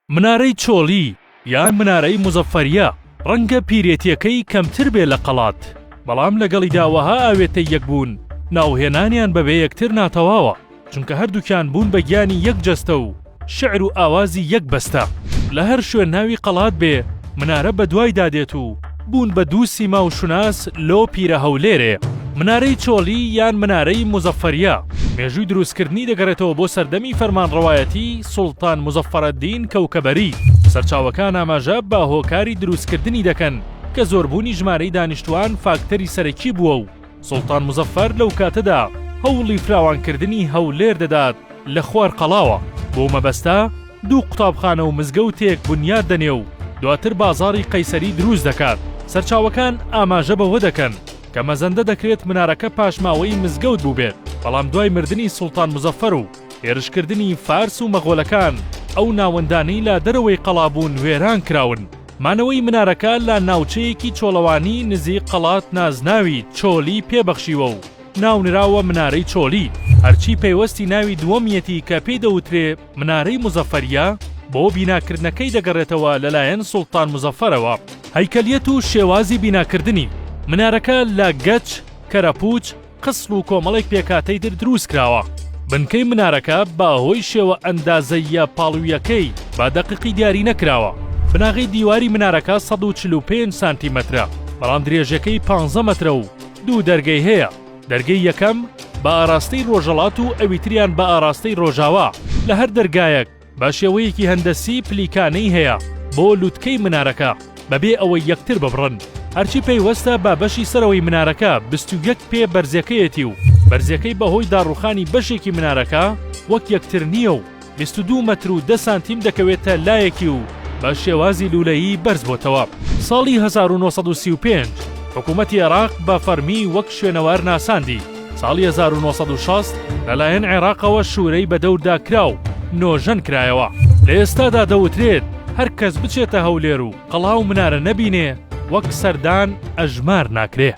منارەی چۆلی یان منارەی موزەفەریە ڕەنگە پیرێتیەکەی کەمتر بێ لە قەڵات، بەڵام لەگەڵی داوەها ئاوێتەی یەکبوون ناوهێنانیان بەبێ یەکتر ناتەواوە، چونکە هەردووکیان بوون بە گیانی یەک جەستە و شعر و ئاوازی یەک بەستە. لە هەر شوێن ناوی قەڵات بێ منارە بە دوای دادێت و بوون بە دوو سیما و شوناس لۆ پیرە هەولێرێ. منارەی چۆلی یان منارەی موزەفەریە مێژووی دروستکردنی دەگەڕێتەوە بۆ سەردەمی فەرمانڕەوایەتی سوڵتان موزەفەرەدین کەوکەبەری. سەرچاوەکان ئاماژە بە هۆکاری دروستکردنی دەکەن کە زۆربوونی ژمارەی دانیشتوان فاکتەری سەرەکی بووە و سوڵتان موزەفەر لەو کاتەدا هەوڵی فراوانکردنی هەولێر دەدات لە خوار قەڵاوە. بۆ مەبەستا دوو قوتابخانە و مزگەوتێک بنیاد دەنێ و دواتر بازاڕی قەیسەری دروست دەکات. سەرچاوەکان ئاماژە بەوە دەکەن کە مەزەندە دەکرێت منارەکە پاشماوەی مزگەوت بوو بێت، بەڵام دوای مردنی سوڵتان موزەفەر و هێرشکردنی فارس و مەغۆلەکان ئەو ناوەندانەی لا دەرەوەی قەڵابوون وێران کراون. مانەوەی منارەکە لە ناوچەیەکی چۆڵەوانی نزیک قەڵات نازناوی چۆلی پێبەخشیوە و ناونراوە منارەی چۆلی. هەرچی پەیوەستی ناوی دووەمیەتی کە پێی دەوترێ منارەی موزەفەریە بۆ بیناکردنەکەی دەگەڕێتەوە لەلایەن سوڵتان موزەفەرەوە. هەیکەلیەت و شێوازی بیناکردنی منارەکە لە گەچ، کەرەپوچ، قسڵ و کۆمەڵێک پێکاتەی در دروست کراوە. بنکەی منارەکە باهۆی شێوە ئەندازەیە پاڵوویەکەی با دەقیقی دیاری نەکراوە. بناغی دیواری منارەکە 145 سانتیمەترە، بەڵام درێژەکەی 15 مەترە و دوو دەرگەی هەیە. دەرگەی یەکەم بە ئاراستەی ڕۆژەڵات و ئەویتریان بە ئاراستەی ڕۆژاوا. لە هەر دەرگایەک بە شێوەیەکی هەندەسی پلیکانەی هەیە بۆ لووتکەی منارەکە بەبێ ئەوەی یەکتر ببڕن. هەرچی پەیوەستە بە بەشی سەرەوەی منارەکە 21 پێ بەرزەکەیەتی و بەرزەکەی بەهۆی داڕوخانی بەشێکی منارەکە وەک یەکتر نییە و 22 مەتر و 10 سانتیم دەکەوێتە لایەکی و بە شێوازی لولەیی بەرز بۆتەوە. ساڵی 1935 حکوومەتی عێراق بە فەرمی وەک شوێنەوار ناساندی. ساڵی 1960 لەلایەن عێراقەوە شوورەی بەدەوردا کرا و نۆژەن کرایەوە. لە ئێستادا دەوترێت هەر کەس بچێتە هەولێر و قەڵا و منارە نەبینێ وەک سەردان ئەژمار ناکرێ.